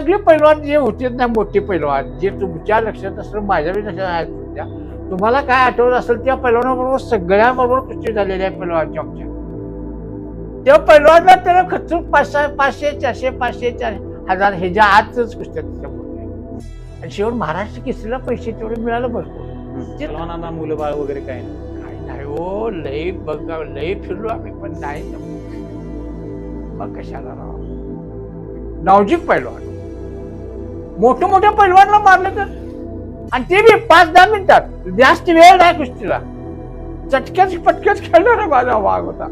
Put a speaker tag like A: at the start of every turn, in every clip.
A: सगळे पैलवान जे होते ना मोठे पैलवान जे तुमच्या लक्षात असलं माझ्या लक्षात आहेत त्या तुम्हाला काय आठवत असेल त्या पैलवानाबरोबर सगळ्यांबरोबर कुस्ती झालेल्या आहे पैलवानच्या आमच्या त्या पैलवानला त्याला खचून 500 400 500 1000 ह्याच्या आतच कुस्त्या त्याच्या आणि शेवट महाराष्ट्र केसरीला पैसे तेवढे मिळालं भरपूर
B: पैलवानांना मुलं बाळ वगैरे काय नाही.
A: काय नाही हो लई बघा लई फिरलो आम्ही पण नाही मग कशाला राव नावजिक पैलवान मोठ्या पैलवानला मारलं तर आणि ते बी 5-10 मिनिटात जास्त वेळ नाही कुस्तीला पटक्याच खेळणारा माझा वाघ होता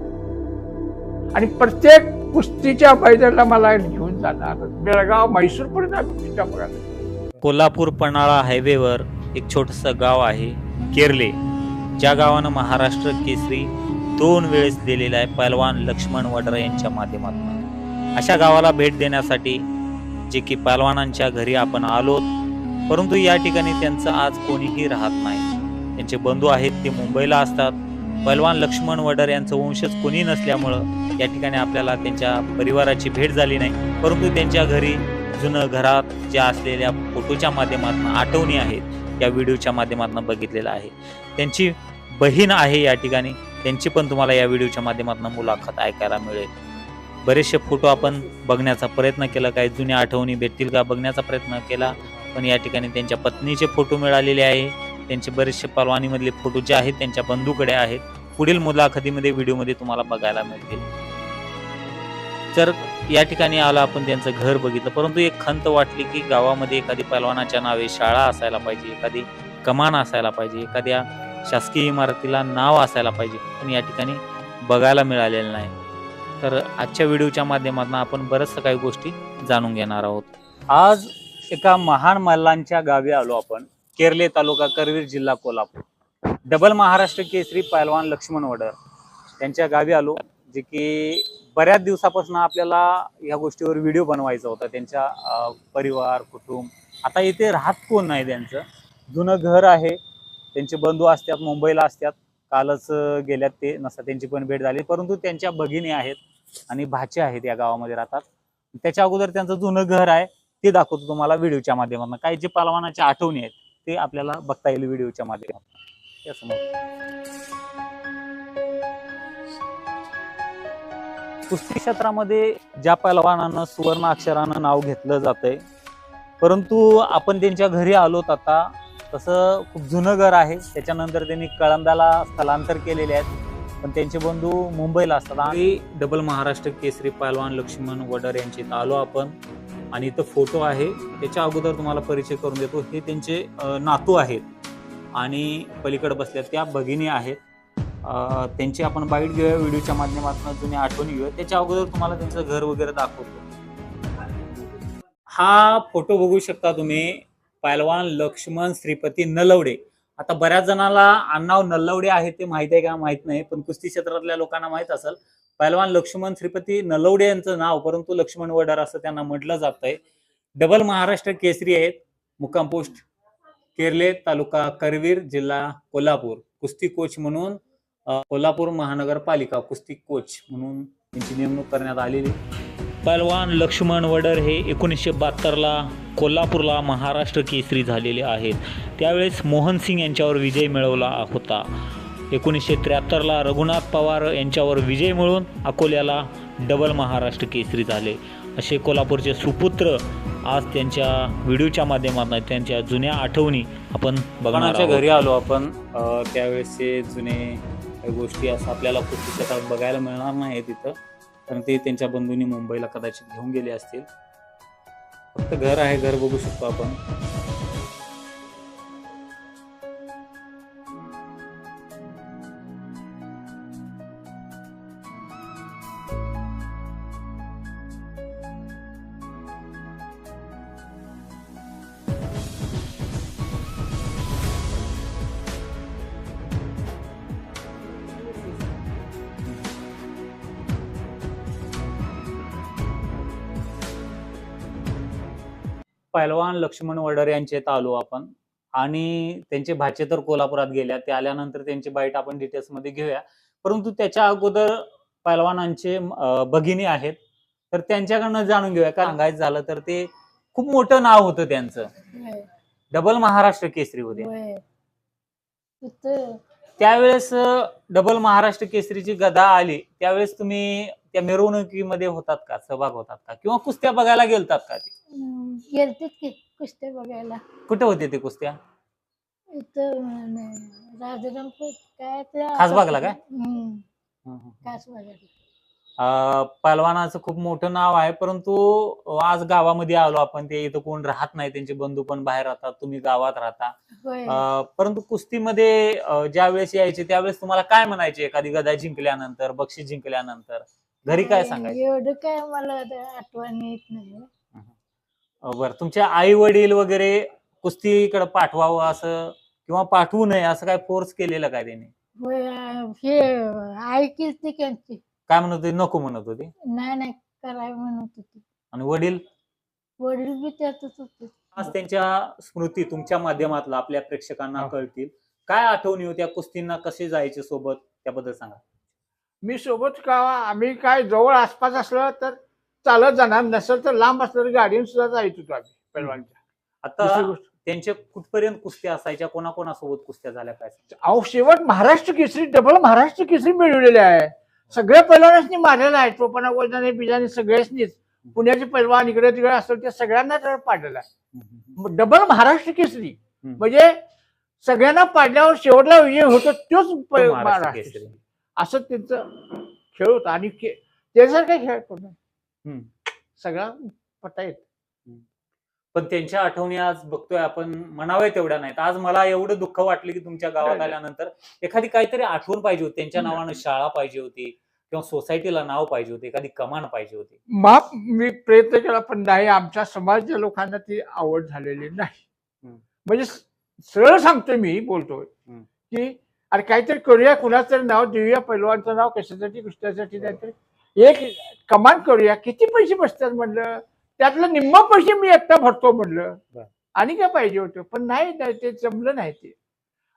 A: आणि प्रत्येक कुस्तीच्या मैदानाला मला घेऊन जाणार बेळगाव म्हैसूर पर्यंत आम्ही कुस्त्या बघायला.
C: कोल्हापूर पन्हाळा हायवेवर एक छोटंसं गाव आहे केरले, ज्या गावानं महाराष्ट्र केसरी 2 वेळेस दिलेला आहे पैलवान लक्ष्मण वडरा यांच्या माध्यमातून. अशा गावाला भेट देण्यासाठी जे की पैलवानांच्या घरी आपण आलोत, परंतु या ठिकाणी त्यांचं आज कोणीही राहत नाही. त्यांचे बंधू आहेत ते मुंबईला असतात. पैलवान लक्ष्मण वडर यांचं वंशज कोणी नसल्यामुळं या ठिकाणी आपल्याला त्यांच्या परिवाराची भेट झाली नाही, परंतु त्यांच्या घरी जुनं घरात ज्या असलेल्या फोटोच्या माध्यमातून आठवणी आहेत या व्हिडिओच्या माध्यमातून बघितलेलं आहे. त्यांची बहीण आहे या ठिकाणी, त्यांची पण तुम्हाला या व्हिडिओच्या माध्यमातून मुलाखत ऐकायला मिळेल. बरेचसे फोटो आपण बघण्याचा प्रयत्न केला, काही जुन्या आठवणी भेटतील का बघण्याचा प्रयत्न केला, पण या ठिकाणी त्यांच्या पत्नीचे फोटो मिळालेले आहे. त्यांचे बरेचसे पैलवानीमधले फोटो जे आहेत त्यांच्या बंधूकडे आहेत. पुढील मुलाखतीमध्ये व्हिडिओमध्ये तुम्हाला बघायला मिळतील. तर या ठिकाणी आला आपण त्यांचं घर बघितलं, परंतु एक खंत वाटली की गावामध्ये एखादी पैलवानाच्या नावे शाळा असायला पाहिजे, एखादी कमान असायला पाहिजे, एखाद्या शासकीय इमारतीला नाव असायला पाहिजे, पण या ठिकाणी बघायला मिळालेलं नाही. तर आजच्या व्हिडिओच्या माध्यमातून आपण बऱ्याचशा काही गोष्टी जाणून घेणार आहोत. आज एका महान मल्लांच्या गावी आलो आपण, केरले तालुका करवीर जिल्हा कोल्हापूर. डबल महाराष्ट्र केसरी पैलवान लक्ष्मण वडर त्यांच्या गावी आलो, जे की बऱ्याच दिवसापासून आपल्याला या गोष्टीवर व्हिडिओ बनवायचा होता. त्यांच्या परिवार कुटुंब आता इथे राहत कोण नाही, त्यांचं जुनं घर आहे, त्यांचे बंधू असतात मुंबईला असतात, कालच गेल्यात ते नसतात, त्यांची पण भेट झाली. परंतु त्यांच्या भगिनी आहेत आणि भाचे आहेत या गावामध्ये राहतात. त्याच्या अगोदर त्यांचं जुनं घर आहे, ते दाखवतो तुम्हाला व्हिडिओच्या माध्यमातून. काही जे पैलवानाच्या आठवणी आहेत ते आपल्याला बघता येईल व्हिडिओच्या माध्यमातून. कुस्ती क्षेत्रामध्ये ज्या पैलवानानं सुवर्ण अक्षरानं नाव घेतलं जातंय, परंतु आपण त्यांच्या घरी आलोत आता. तसं खूप जुनं घर आहे, त्याच्यानंतर त्यांनी कळंब्याला स्थलांतर केलेले आहेत, पण त्यांचे बंधू मुंबईला असतात. आणि डबल महाराष्ट्र केसरी पैलवान लक्ष्मण वडर यांचे आलो आपण आणि इथं फोटो आहे. त्याच्या अगोदर तुम्हाला परिचय करून देतो. हे त्यांचे नातू आहेत आणि पलीकडे बसल्या त्या भगिनी आहेत. त्यांची आपण बाईट घेऊया व्हिडिओच्या माध्यमातून, जुन्या आठवणी घेऊया. त्याच्या अगोदर तुम्हाला त्यांचं घर वगैरे दाखवतो. हा फोटो बघू शकता तुम्ही, पैलवान लक्ष्मण श्रीपती नलवडे. आता बऱ्याच जणांना आडनाव नलवडे आहे ते माहित आहे का माहित नाही, पण कुस्ती क्षेत्रातल्या लोकांना माहित असेल. पैलवान लक्ष्मण श्रीपती नलवडे यांचं नाव, परंतु लक्ष्मण वडर असं त्यांना म्हटलं जातंय. डबल महाराष्ट्र केसरी आहेत, मुक्काम पोस्ट केरले तालुका करवीर जिल्हा कोल्हापूर. कुस्ती कोच म्हणून कोल्हापूर महानगरपालिका कुस्ती कोच म्हणून त्यांची नेमणूक करण्यात आलेली. पैलवान लक्ष्मण वडर हे 1972ला कोल्हापूरला महाराष्ट्र केसरी झालेले आहेत. त्यावेळेस मोहन सिंग यांच्यावर विजय मिळवला होता. 1973ला रघुनाथ पवार यांच्यावर विजय मिळवून अकोल्याला डबल महाराष्ट्र केसरी झाले. असे कोल्हापूरचे सुपुत्र आज त्यांच्या व्हिडिओच्या माध्यमातून त्यांच्या जुन्या आठवणी आपण बघण्याच्या घरी आलो आपण. त्यावेळेसचे जुने गोष्टी असं आपल्याला कुस्ती क्षेत्रात बघायला मिळणार नाही तिथं, कारण ते त्यांच्या बंधूंनी मुंबईला कदाचित घेऊन गेले असतील. फक्त घर आहे, घर बघू शकतो आपण. पैलवान लक्ष्मण वडर यांचे आलो आपण आणि त्यांचे भाचे तर कोल्हापुरात गेल्या. ते आल्यानंतर त्यांची बाईट आपण डिटेल्स मध्ये घेऊया, परंतु त्याच्या अगोदर पैलवानांचे भगिनी आहेत तर त्यांच्याकडनं जाणून घेऊया. काय सांगायचं झालं तर ते खूप मोठं नाव होतं त्यांचं,
D: होय,
C: डबल महाराष्ट्र केसरी होते.
D: होय. तिथं
C: त्यावेळेस डबल महाराष्ट्र केसरीची गदा आली त्यावेळेस तुम्ही त्या मिरवणुकीमध्ये होतात का, सहभाग होतात का, किंवा कुस्त्या बघायला गेलतात का? ते
D: गेलतीत की कुस्त्या बघायला.
C: कुठे होते ते कुस्त्या?
D: इथं राजारामपूर काय ते
C: खासबागला काय?
D: खासबागला.
C: पहलवानाचं खूप मोठं नाव आहे, परंतु आज गावामध्ये आलो आपण, ते इथं कोण राहत नाही, त्यांचे बंधू पण बाहेर राहतात, तुम्ही गावात राहता.
D: होय.
C: परंतु कुस्तीमध्ये ज्या वेळेस यायचे त्यावेळेस तुम्हाला काय म्हणायचे एखादी गदा जिंकल्यानंतर, बक्षीस जिंकल्यानंतर? घरी काय सांगायचे?
D: एवढं काय मला आता आठवण येत नाही.
C: बरं, तुमचे आई वडील वगैरे कुस्तीकडे पाठवावं असं किंवा पाठवू नये असं काय फोर्स केलेलं काय त्यांनी?
D: होय, हे ऐकील ती त्यांची.
C: काय म्हणत होते? नको म्हणत होते.
D: नाही कराय म्हणत होती.
C: आणि वडील?
D: वडील बी त्यातच होते.
C: आज त्यांच्या स्मृती तुमच्या माध्यमातला आपल्या प्रेक्षकांना कळतील. काय आठवणी होत्या? कुस्तींना कसे जायचे सोबत, त्याबद्दल सांगा.
A: मी सोबत का, आम्ही काय जवळ आसपास असलं तर चालत जाणार, नसेल तर लांब असलं तर गाडीने सुद्धा जायच होतो आम्ही पैलवानच्या. दुसरी
C: आता
A: गोष्ट,
C: त्यांच्या कुठपर्यंत कुस्त्या असायच्या, कोणाकोणासोबत कुस्त्या झाल्या काय?
A: अहो शेवट महाराष्ट्र केसरी, डबल महाराष्ट्र केसरी मिळवलेले आहे. सगळ्या पैलवानांनी मारलेला आहे, टोपणा गोलजाने बिजाने सगळ्यांनीच. पुण्याचे पैलवान इकडे तिकडे असतील त्या सगळ्यांना तर पाडलेला आहे. डबल महाराष्ट्र केसरी म्हणजे सगळ्यांना पाडल्यावर शेवटला विजय होतो तोच महाराष्ट्र केसरी, असं त्यांचं खेळ होता. आणि त्यासारखा खेळ कोण सगळा पट्टा येत.
C: पण त्यांच्या आठवणी आज बघतोय आपण, म्हणावे तेवढ्या नाहीत. आज मला एवढं दुःख वाटलं की तुमच्या गावात आल्यानंतर एखादी काहीतरी आठवण पाहिजे होती, त्यांच्या नावानं शाळा पाहिजे होती किंवा सोसायटीला नाव पाहिजे होते, एखादी कमान पाहिजे होती.
A: माप मी प्रयत्न केला पण नाही, आमच्या समाजाच्या लोकांना ती आवड झालेली नाही. म्हणजे सरळ सांगतोय, मी बोलतोय की अरे काहीतरी करूया, कुणाचं तरी नाव देऊया, पैलवानचं नाव कशासाठी, कुस्त्यासाठी, नाहीतरी एक कमान करूया. किती पैसे बसतात म्हणलं, त्यातलं निम्म पैसे मी एकटा भरतो म्हणलं, आणि काय पाहिजे होतं. पण नाही, ते जमलं नाही. ते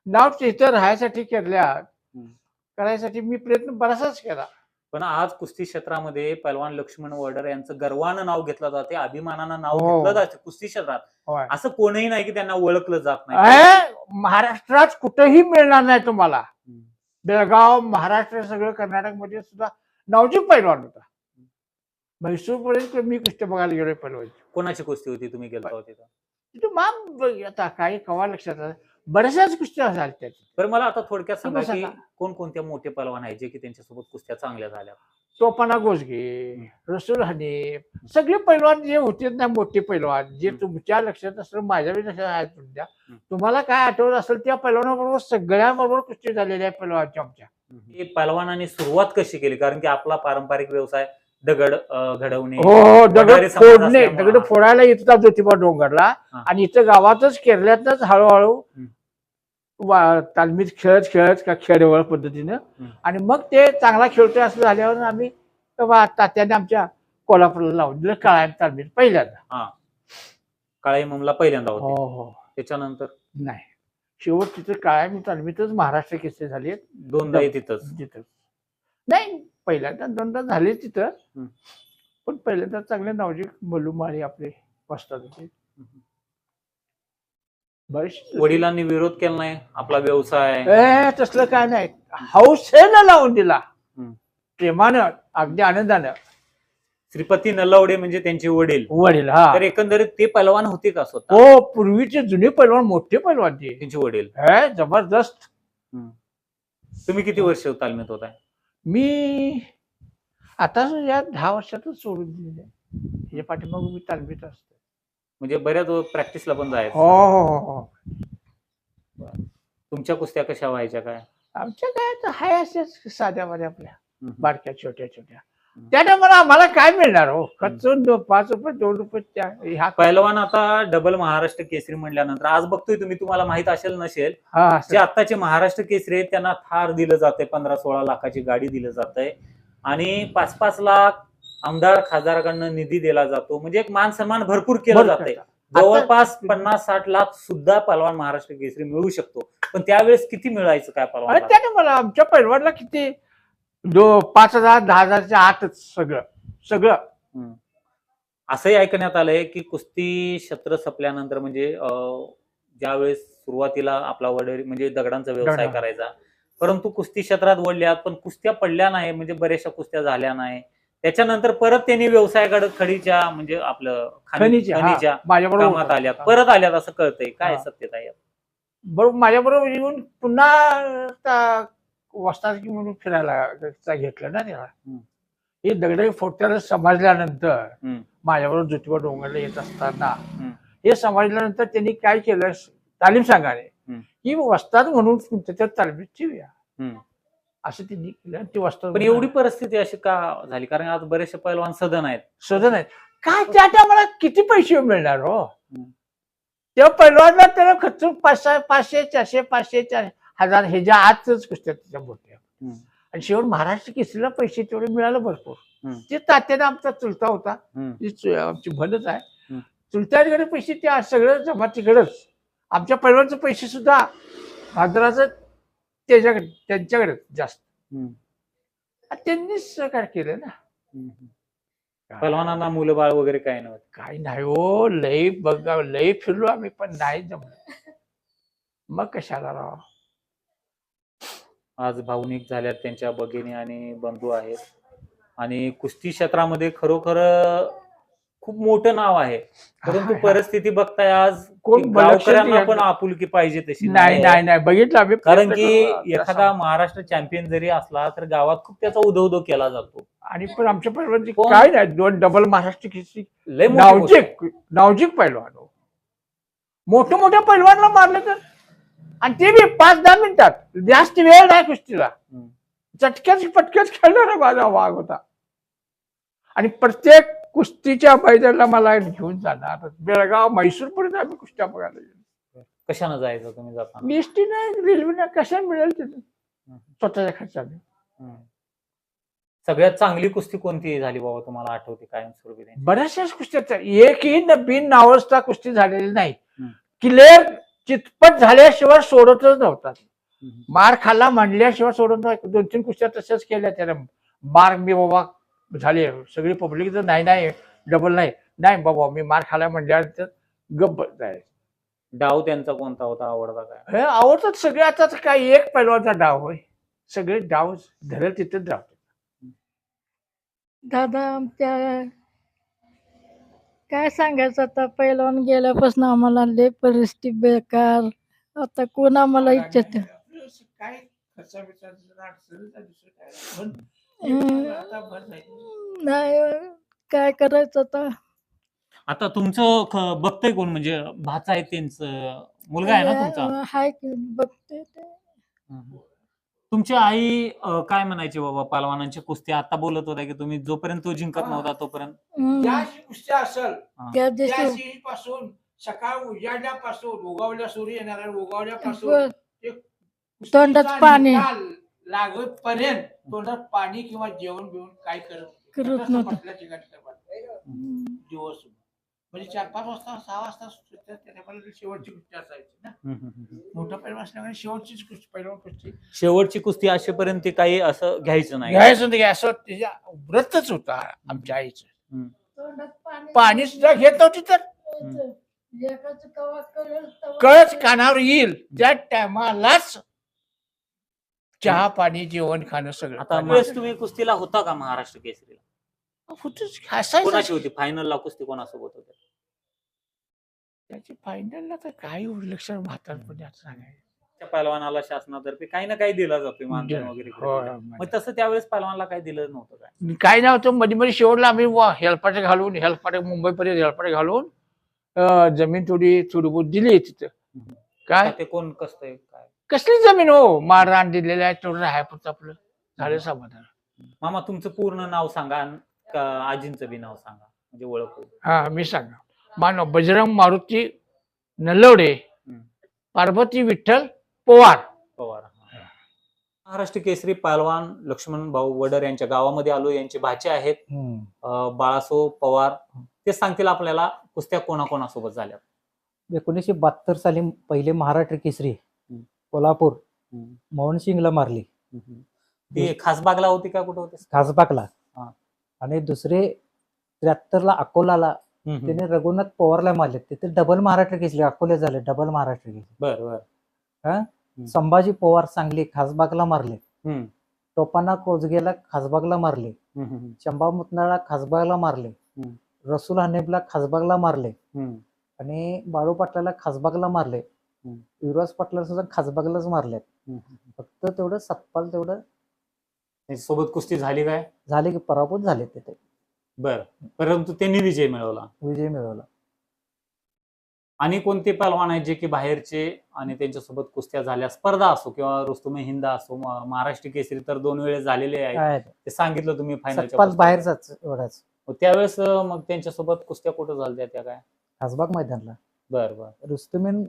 A: नाव तिथं राहायसाठी करायसाठी मी प्रयत्न बराचसाच केला.
C: पण आज कुस्ती क्षेत्रामध्ये पैलवान लक्ष्मण वडर यांचं गर्वानं नाव घेतलं जाते, अभिमानानं नाव
A: हो.
C: घेतलं जाते कुस्ती क्षेत्रात.
A: होय.
C: असं कोणीही नाही की त्यांना ओळखलं जात नाही.
A: महाराष्ट्रात कुठेही मिळणार नाही तुम्हाला. बेळगाव, महाराष्ट्र, सगळं कर्नाटकमध्ये सुद्धा नावजिक पैलवान होता. म्हैसूर पर्यंत मी कुस्ती बघायला गेलोय पैलवान.
C: कोणाची कुस्ती होती तुम्ही गेलता होती?
A: तिथं माप आता काही कवा लक्षात आलं, बऱ्याचशाच कुस्त्या झाल्या त्यात.
C: तर मला आता थोडक्यात सांगा
A: तुम्ही
C: की
A: सांगा.
C: कोणकोणत्या मोठे पैलवान आहेत जे की त्यांच्यासोबत कुस्त्या चांगल्या झाल्या?
A: टोपणा गोसगे, रसूल हनीफ, सगळे पैलवान जे होते ना, मोठे पैलवान, जे तुमच्या लक्षात असलं, माझ्या लक्षात आहेत तुमच्या, तुम्हाला काय आठवत असेल त्या पैलवानाबरोबर सगळ्यांबरोबर कुस्ती झालेल्या आहे पैलवानच्या आमच्या.
C: हे पैलवानांनी सुरुवात कशी केली? कारण की आपला पारंपरिक व्यवसाय दगड घडवणे,
A: हो, दगड
C: वडारी समाज
A: फोडणे,
C: असल्यामुळं.
A: दगड फोडायला येतात ज्योतिबा डोंगरला, आणि इथं गावातच केरल्यातच हळूहळू तालमीत खेळत का खेळवळ पद्धतीनं, आणि मग ते चांगला खेळतोय असं झाल्यावर आम्ही तात्याने आमच्या कोल्हापूरला लावून दिलं काळायम तालमीत पहिल्यांदा.
C: काळाई ममला पहिल्यांदा होती.
A: हो.
C: त्याच्यानंतर
A: नाही, शेवट तिथं काळायम तालमीतच महाराष्ट्र केसरी झाले.
C: दोनदा तिथंच.
A: तिथं नाही, पहिल्यांदा दोनदा झाले तिथं, पण पहिल्यांदा चांगले नावजी मलुमाळी आपले वस्ताद होते.
C: वडिलांनी विरोध केला नाही, आपला व्यवसाय
A: तसलं काय नाही, हौसेनं लावून दिला, प्रेमानं, अगदी आनंदानं.
C: श्रीपती नलावडे म्हणजे त्यांचे वडील.
A: हा.
C: तर एकंदरीत ते पैलवान होते का स्वतः?
A: हो, पूर्वीचे जुने पैलवान, मोठे पैलवान ते
C: त्यांचे वडील.
A: जबरदस्त.
C: तुम्ही किती वर्ष तालमीत होताय?
A: मी आता या 10 वर्षातच सोडून दिलेलं आहे. या पाठीमागे मी तालमीत असतो.
C: म्हणजे बऱ्याच प्रॅक्टिसला पण जायचं.
A: हो.
C: तुमच्या कुस्त्या कशा व्हायच्या काय?
A: आमच्या काय तर हाय असेच साध्या मध्ये आपल्या बारक्या छोट्या. त्या टायमाला आम्हाला काय मिळणार हो, खर्चून 5 रुपये 2 रुपये. ह्या
C: पैलवान आता डबल महाराष्ट्र केसरी म्हणल्यानंतर आज बघतोय तुम्ही, तुम्हाला माहित असेल नसेल, जे आताचे महाराष्ट्र केसरी आहेत त्यांना थार दिलं जातंय, 15-16 लाखाची गाडी दिलं जातंय, आणि 5-5 लाख आमदार खासदाराकडनं निधी दिला जातो. म्हणजे एक मान सन्मान भरपूर केला जातंय. जवळपास 50-60 लाख सुद्धा पैलवान महाराष्ट्र केसरी मिळू शकतो. पण त्यावेळेस किती मिळायचं काय पैलवान?
A: त्याने मला आमच्या पैलवानला किती 5,000-10,000च्या आतच सगळं.
C: असंही ऐकण्यात आलंय की कुस्ती क्षेत्र संपल्यानंतर म्हणजे ज्यावेळेस सुरुवातीला आपला वडील म्हणजे दगडांचा व्यवसाय
A: दगडा.
C: करायचा, परंतु कुस्ती क्षेत्रात वळल्यात पण कुस्त्या पडल्या नाही, म्हणजे बऱ्याचशा कुस्त्या झाल्या नाही. त्याच्यानंतर परत त्यांनी व्यवसायाकडे खडीच्या म्हणजे आपलं खनिच्या
A: माझ्याबरोबर
C: कामात आल्यात, परत आल्यात असं कळतंय. काय
A: हा.
C: सत्यता आहे यात?
A: बरोबर माझ्याबरोबर येऊन पुन्हा वस्ताद म्हणून फिरायला घेतलं ना त्याला. हे दगडे फोडत्याला समजल्यानंतर
C: हम्म.
A: माझ्याबरोबर ज्योतिबा डोंगरला येत असताना
C: हम्म.
A: हे समजल्यानंतर त्यांनी काय केलं, तालीम सांगाने
C: हम्म.
A: की वस्ताद म्हणून त्याच्या तालमीत ठेवूया
C: हम्म.
A: असं त्यांनी केलं आणि ते वस्ताद
C: पण एवढी परिस्थिती अशी का झाली? कारण आज बरेचसे पैलवान सदन आहेत.
A: सदन आहेत काय त्या टायमाला किती पैसे मिळणार हो.
C: हम्म.
A: तेव्हा पैलवानला त्याला खर्च 500, 400, 500, 1000 ह्याच्या आतच कुस्त्या त्याच्या मोठ्या.
C: हम्म.
A: आणि शेवट महाराष्ट्र केसरीला पैसे तेवढे मिळालं भरपूर.
C: हम्म.
A: ते तात्याने आमचा चुलता होता,
C: हम्म.
A: ती आमची भलच आहे.
C: हम्म.
A: चुलत्याकडे पैसे त्या सगळं जमातीकडेच. आमच्या पैलवानचे पैसे सुद्धा भाद्राचं त्यांच्याकडे जास्त.
C: हम्म.
A: आणि त्यांनीच सहकार केलं ना.
C: पैलवानांना मुलं बाळ वगैरे काय नव्हतं?
A: काही नाही हो, लई बघा लई फिरलो आम्ही पण नाही जमलं. मग कशाला राव.
C: आज भावनिक झाल्यात त्यांच्या भगिनी आणि बंधू आहेत. आणि कुस्ती क्षेत्रामध्ये खरोखर खूप मोठं नाव आहे, परंतु
A: हा.
C: परिस्थिती बघताय आज
A: कोण
C: की
A: बलक्षण
C: गावकऱ्यांना
A: नाही.
C: पण आपुलकी पाहिजे तशी
A: नाही नाही नाही बघितलं आम्ही.
C: कारण की
A: प्रयत्न करू.
C: एखादा महाराष्ट्र चॅम्पियन जरी असला तर गावात खूप त्याचा उदो केला जातो.
A: आणि पण आमच्या पैलवानची
C: कोण?
A: काय नाही, 2 डबल महाराष्ट्र केसरी
C: लय मोठी गोष्ट आहे.
A: नावजिक पैलवान हो. मोठ्या पैलवानला मारलं तर, आणि ते बी 5-10 मिनिटात. जास्त वेळ नाही कुस्तीला.
C: हम्म.
A: पटक्याच खेळणारा माझा वाघ होता. आणि प्रत्येक कुस्तीच्या मैदानाला मला घेऊन जाणार. बेळगाव, म्हैसूर पर्यंत आम्ही कुस्त्या बघायला गेलो.
C: कशानं जायचं तुम्ही जाताना?
A: एसटीनं, रेल्वेनं कशा मिळेल तिथे स्वतःच्या खर्चाने.
C: सगळ्यात चांगली कुस्ती कोणती झाली बाबा तुम्हाला आठवते कायमस्वरूपी त्यांची?
A: बऱ्याचशाच कुस्त्या एकही बिन नावस्ता कुस्ती झालेली नाही.
C: हम्म.
A: क्लिअर चितपट झाल्याशिवाय सोडतच नव्हता. मार खाल्ला म्हणल्याशिवाय सोडत नव्हता. 2-3 कुस्त्या तशाच केल्या त्याला. मार मी बाबा झाले सगळी पब्लिक तर नाही डबल नाही बाबा मी मार खाल्ला म्हणल्यानंतर गप्प जायचं.
C: डाव त्यांचा कोणता होता आवडता काय?
A: हे आवडतात सगळे. आता काय एक पैलवानचा डाव होय, सगळे डाव धरेल तिथेच डाव.
D: दादा आमच्या काय सांगायचं आता, पैलवान गेल्यापासून आम्हाला लय परिस्थिती बेकार. आता कोण आम्हाला इच्छित
A: काय
D: नाही काय करायचं आता.
C: आता तुमचं बघतंय कोण? म्हणजे भाचा आहे त्यांचं, मुलगा आहे ना तुमचा?
D: हाय की बघते ते.
C: तुमची आई काय म्हणायची बाबा पहलवानांची कुस्ती? आता बोलत होता की तुम्ही जोपर्यंत तो जिंकत नव्हता तोपर्यंत
A: ज्या कुस्त्या असेल
D: त्या
A: त्या
D: दिवशी
A: पासून सकाळ उजाडल्यापासून उगवल्या सूर्य येणार उगवल्यापासून
D: तोंडात पाणी
A: लागत पर्यंत तोंडात पाणी किंवा जेवण बिवण काय
D: करत नव्हतं.
A: दिवस म्हणजे 4-5 वाजता 6 वाजता शेवटची कुस्ती असायची ना. मोठा पैलवान असल्यामुळे शेवटचीच कुस्ती पैलवान कुस्ती.
C: शेवटची कुस्ती असेपर्यंत ते काही असं घ्यायचं नाही.
A: घ्यायचं नाही असं त्याच्या व्रतच होता आमच्या आईचं.
D: तोंडात
A: पाणी सुद्धा घेत नव्हती तर
D: लेकाचं कवा कळेल तेव्हा
A: कळच कानावर येईल त्या टायमालाच चहा पाणी जेवण खाणं सगळं.
C: आता वेळेस तुम्ही कुस्तीला होता का महाराष्ट्र केसरीला?
A: होतच असायचं.
C: कोणाची होती फायनलला कुस्ती? कोणासोबत होती?
A: त्याची फायनलला तर काही लक्षात म्हातारपणी आता सांगायचं.
C: त्या पहलवानाला शासनातर्फे काही ना काही दिला जातोय मानधन वगैरे. मग तसं त्यावेळेस पहलवानाला काही दिलं नव्हतं काय?
A: काय नव्हतं. मध्ये शेवटला आम्ही हेलपाटे घालून मुंबईपर्यंत हेलपाटे घालून जमीन थोडी बहुत दिली तिथं. काय
C: आता ते कोण कसं काय?
A: कसली जमीन हो, माररान दिलेलं आहे तेवढं आहे पुरतं आपलं झालं समाधान.
C: मामा तुमचं पूर्ण नाव सांगा, आजींचं बी नाव सांगा म्हणजे ओळख होईल.
A: हा मी सांगा. मानव बजरंग मारुती नलवडे, पार्वती विठ्ठल पवार.
C: महाराष्ट्र केसरी पहलवान लक्ष्मण भाऊ वडर यांच्या गावामध्ये आलो. यांचे भाचे आहेत बाळासो पवार. ते सांगतील आपल्याला कुस्त्या कोणाकोणासोबत झाल्या.
E: 1972 साली पहिले महाराष्ट्र केसरी कोल्हापूर मोहनसिंगला मारली.
C: ती खासबागला होती का कुठं होती?
E: खासबागला. आणि दुसरे 73ला अकोलाला त्याने रघुनाथ पवारला मारले, तिथे डबल महाराष्ट्र केसरी अकोले झाले, डबल महाराष्ट्र केसरी.
B: बर बर.
E: संभाजी पवार सांगली खासबागला मारले,
B: हम्म,
E: टोपाना कोजगेला खासबागला मारले,
B: हम्म, हम्म,
E: चंबा मुतनाळला खासबागला मारले,
B: हम्म.
E: रसूल हनेबला खासबागला मारले
B: हम्म,
E: आणि बाळू पाटलाला खासबागला मारले,
B: हम्म.
E: युवराज पाटला सुद्धा खासबागलाच मारले.
B: हम्म.
E: फक्त तेवढं सतपाल तेवढं
B: त्यांच्यासोबत कुस्ती झाली काय?
E: झाले की पराभूत झाले, तिथे
B: बर. परंतु त्यांनी विजय मिळवला.
E: विजय मिळवला.
B: आणि कोणते पहलवान आहेत जे की बाहेरचे आणि त्यांच्यासोबत कुस्त्या झाल्या, स्पर्धा असो किंवा रुस्तुमे हिंद असो, महाराष्ट्र केसरी तर 2 वेळेस झालेले आहेत,
E: काय
B: ते सांगितलं तुम्ही
E: सतपाल
B: फायनलच्या
E: बाहेरचाच एवढाच.
B: त्यावेळेस मग त्यांच्यासोबत कुस्त्या कुठं झाल्या त्या काय?
E: खासबाग मैदानला.
B: बर बर.
E: रुस्तुमेन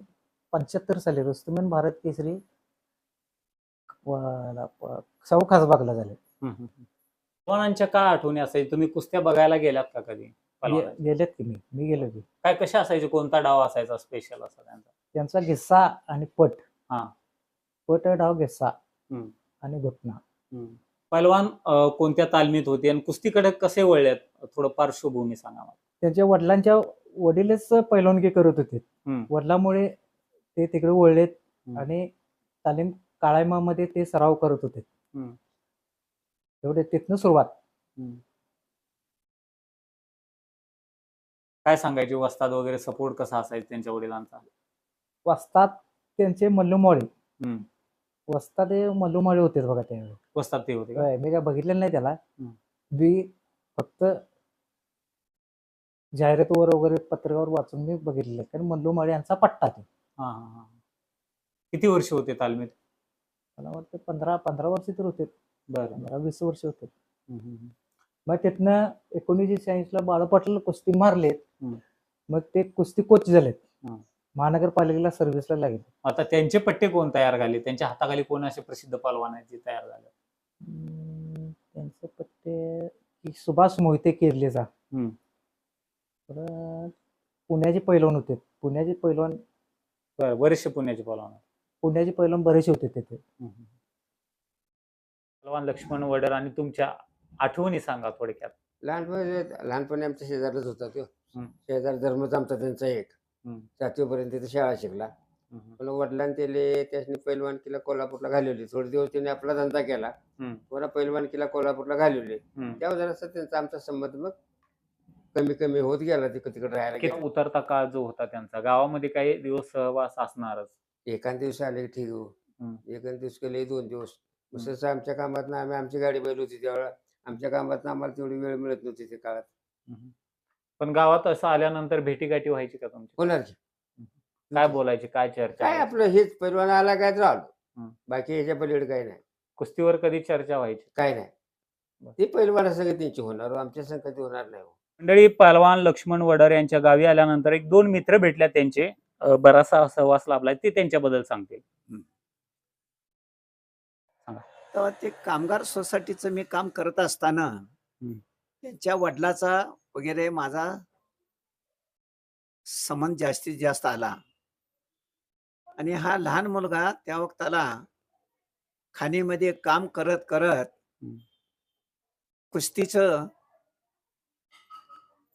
E: 75 साली रुस्तुमेन भारत केसरी सौ खासबागला झाले.
B: पहलवानांच्या काय आठवणी असायची? तुम्ही कुस्त्या बघायला गेलात का कधी? पहलवानांच्या?
E: गेलेत की मी गेलो की.
B: काय कशा असायचे? कोणता डाव असायचा स्पेशल असा त्यांचा?
E: त्यांचा गिस्सा आणि पट.
B: हा.
E: पट डाव गिस्सा
B: हम्म.
E: आणि घुटना.
B: पहलवान कोणत्या तालमीत होते आणि कुस्तीकडे कसे वळल्यात? थोडं पार्श्वभूमी सांगा मला.
E: त्यांच्या वडिलांच्या वडीलच पैलवानगी करत होते. वडिलांमुळे ते तिकडे वळलेत आणि तालीम काळायमामध्ये ते सराव करत होते. एवढे तिथनं सुरुवात.
B: काय सांगायचे? वस्ताद वगैरे सपोर्ट कसा असायचा त्यांच्या वडिलांचा?
E: वस्ताद त्यांचे मल्लूमाळी. वस्ताद हे मल्लूमाळी होते बघा त्यावेळी.
B: वस्ताद ते होते का?
E: होय, मी काय बघितलेलं नाही त्याला. मी फक्त जाहिरातीवर वगैरे पत्रकावर वाचून मी बघितलेलं, कारण मल्लूमाळी यांचा पट्टा ते.
B: किती वर्ष होते तालमीत?
E: मला वाटतं 15 वर्ष तर होते.
B: बरं.
E: 15-20 वर्ष होते. मग तिथनं 1986ला बाळू पाटील कुस्ती मारलेत. मग ते कुस्ती कोच झालेत. महानगरपालिकेला सर्व्हिसला लागले.
B: आता त्यांचे पट्टे कोण तयार झाले? त्यांच्या हाताखाली कोण असे प्रसिद्ध पहलवान आहेत जे तयार झाले?
E: त्यांचे पट्टे सुभाष मोहिते केरलेचा. पुण्याचे पैलवान होते. पुण्याचे पैलवान
B: बरेचसे पुण्याचे पहलवान.
E: पुण्याचे पैलवान बरेचसे होते तिथे.
B: पहलवान लक्ष्मण वडर आणि तुमच्या आठवणी सांगा थोडक्यात.
F: लहानपणी आमच्या शेजारलाच होता तो. शेजार धर्मच आमचा त्यांचा एक. 7वीपर्यंत तिथे शाळा शिकला. पण वडिलांनी त्याने पैलवानकीला कोल्हापूरला घालवली. थोडे दिवस त्याने आपला धंदा केला. पुन्हा पैलवानकीला कोल्हापूरला घालवली. त्यावर जरासा त्यांचा आमचा संबंध मग कमी कमी होत गेला. तिकडे राहायला गेला.
B: उतरता काळ जो होता त्यांचा, गावामध्ये काही दिवस सहवास असणारच.
F: एखाद दिवस आले की ठीक हो. एखाद दिवस केले 2 दिवस. तसं आमच्या कामात आम्ही आमची गाडी बैल होती त्यावेळेला. आमच्या कामात आम्हाला तेवढी वेळ मिळत नव्हती त्या काळात.
B: पण गावात असं आल्यानंतर भेटीगाठी व्हायची का तुमची?
F: होणार की.
B: काय बोलायची? काय चर्चा?
F: काय आपलं हेच पैलवान आला काय तर आलो. बाकी ह्याच्या पलीकडे काही नाही.
B: कुस्तीवर कधी चर्चा व्हायची?
F: काय नाही. ते पैलवानासंग त्यांची होणार, आमच्या संग कधी होणार नाही.
B: मंडळी, पहलवान लक्ष्मण वडर यांच्या गावी आल्यानंतर 1-2 मित्र भेटल्या त्यांचे. बराचसा सहवास लाभलाय, ते त्यांच्याबद्दल सांगतील.
G: तेव्हा ते कामगार सोसायटीचं मी काम करत असताना त्यांच्या वडिलाचा वगैरे माझा संबंध जास्तीत जास्त आला. आणि हा लहान मुलगा त्या वक्ताला खाणीमध्ये काम करत करत कुस्तीचं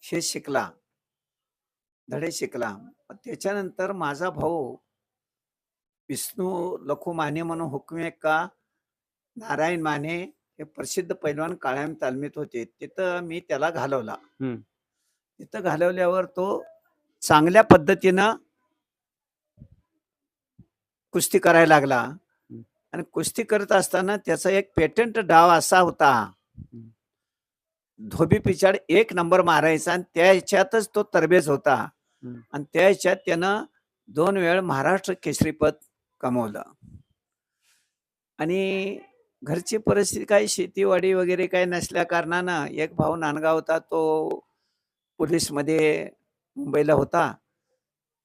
G: हे शिकला, धडे शिकला. त्याच्यानंतर माझा भाऊ विष्णू लखू माने म्हणून हुकमे का नारायण माने हे प्रसिद्ध पैलवान काळ्याम तालमीत होते. तिथं मी त्याला घालवला. तिथं घालवल्यावर तो चांगल्या पद्धतीनं कुस्ती करायला लागला. आणि कुस्ती करत असताना त्याचा एक पेटंट डाव असा होता, धोबी पिछाड 1 नंबर मारायचा आणि त्याच्यातच तो तरबेज होता. आणि त्याच्यात त्यानं 2 वेळ महाराष्ट्र केसरीपद कमवलं. आणि घरची परिस्थिती काही शेतीवाडी वगैरे काही नसल्या कारणानं एक भाऊ नांदगाव होता, तो पोलीसमध्ये मुंबईला होता.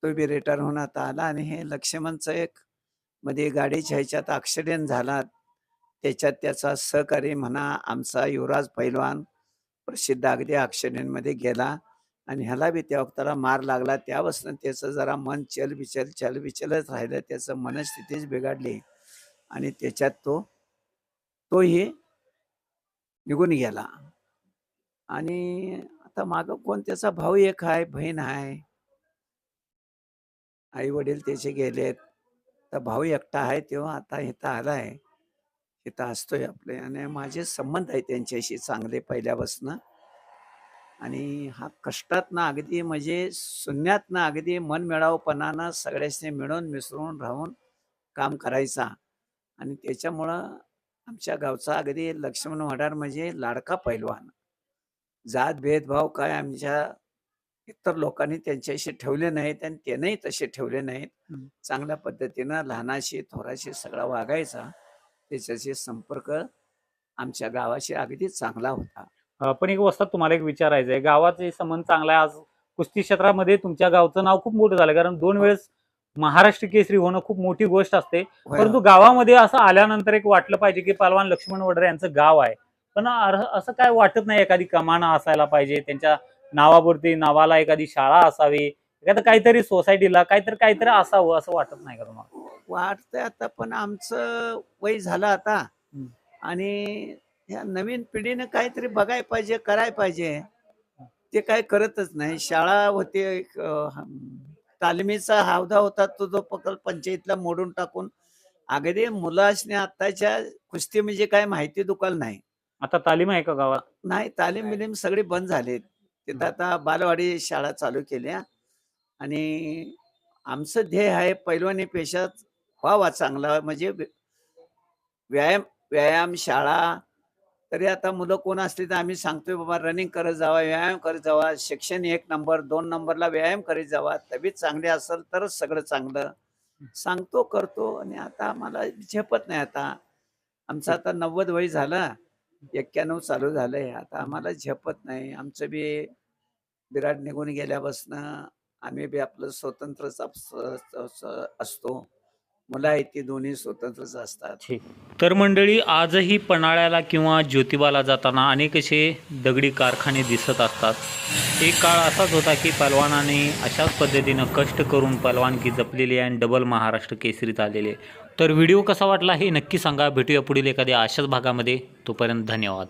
G: तो बी रिटायर होऊन आता आला. आणि हे लक्ष्मणचं एक मध्ये गाडीच्या ह्याच्यात ॲक्सिडेंट झाला. त्याच्यात त्याचा सहकारी म्हणा आमचा युवराज पैलवान प्रसिद्ध अगदी ॲक्सिडेंटमध्ये गेला. आणि ह्याला बी त्या वक्ताला मार लागला. त्यापासून त्याचं जरा मन चलबिचलच राहिलं. त्याचं मनस्थितीच बिघडली आणि त्याच्यात तोही निघून गेला. आणि आता मागं कोण, त्याचा भाऊ एक आहे, बहीण आहे, आई वडील त्याचे गेलेत, तर भाऊ एकटा आहे, तेव्हा आता इथं आलाय, इथं असतोय आपले, आणि माझे संबंध आहे त्यांच्याशी चांगले पहिल्यापासून. आणि हा कष्टातनं अगदी म्हणजे शून्यातनं अगदी मनमिळावपणानं सगळ्यांनी मिळून मिसळून राहून काम करायचा. आणि त्याच्यामुळं आमच्या गावचा अगदी लक्ष्मण वडार म्हणजे लाडका पैलवान. जात भेदभाव काय आमच्या इतर लोकांनी त्यांच्याशी ठेवले नाहीत आणि त्यांनाही तसे ठेवले नाहीत. चांगल्या पद्धतीनं लहानाशी थोराशी सगळा वागायचा. त्याच्याशी संपर्क आमच्या गावाशी अगदी चांगला होता.
B: पण एक वस्तात तुम्हाला एक विचारायचं आहे, गावाचे संबंध चांगला आहे. आज कुस्ती क्षेत्रामध्ये तुमच्या गावचं नाव खूप मोठं झालं, कारण 2 वेळेस महाराष्ट्र केसरी होणं खूप मोठी गोष्ट असते. परंतु गावामध्ये असं आल्यानंतर एक वाटलं पाहिजे की पहलवान लक्ष्मण वडरे यांचं गाव आहे, पण असं काय वाटत नाही एखादी कमान असायला पाहिजे, त्यांच्या नावावरती नावाला एखादी शाळा असावी, एखादं काहीतरी सोसायटीला काहीतरी असावं, असं वाटत नाही का तुम्हाला?
G: वाटतंय आता, पण आमचं वय झालं आता, आणि ह्या नवीन पिढीनं काहीतरी बघायला पाहिजे, करायला पाहिजे. ते काय करतच नाही. शाळा होते, एक तालमीचा हौदा होता, तो पकड पंचायतला मोडून टाकून अगदी मुलासने आताच्या कुस्ती म्हणजे काय माहिती दुकान नाही.
B: आता तालीम आहे का गावात?
G: नाही, तालीम बिलीम सगळी बंद झाली. तिथं आता बालवाडी शाळा चालू केल्या. आणि आमचं ध्येय आहे पैलवानी पेशात व्हावा चांगला, म्हणजे व्यायाम शाळा. तरी आता मुलं कोण असली तर आम्ही सांगतोय बाबा रनिंग करत जावा, व्यायाम करत जावा, शिक्षण 1 नंबर 2 नंबरला व्यायाम करीत जावा, तब्येत चांगली असेल तरच सगळं चांगलं. सांगतो, करतो. आणि आता आम्हाला झेपत नाही. आता आमचं आता 90 वय झालं, 91 चालू झालंय. आता आम्हाला झेपत नाही. आमचं बी विराट निघून गेल्यापासून आम्ही बी आपलं स्वतंत्रच असतो. मुलं आहेत ती दोन्ही स्वतंत्रच असतात.
C: तर मंडळी, आजही पन्हाळ्याला किंवा ज्योतिबाला जाताना अनेक असे दगडी कारखाने दिसत असतात. एक काळ असाच होता की पहलवानाने अशाच पद्धतीनं कष्ट करून पहलवानकी जपलेली आहे आणि डबल महाराष्ट्र केसरीत आलेले. तर व्हिडिओ कसा वाटला हे नक्की सांगा. भेटूया पुढील एखाद्या अशाच भागामध्ये. तोपर्यंत धन्यवाद.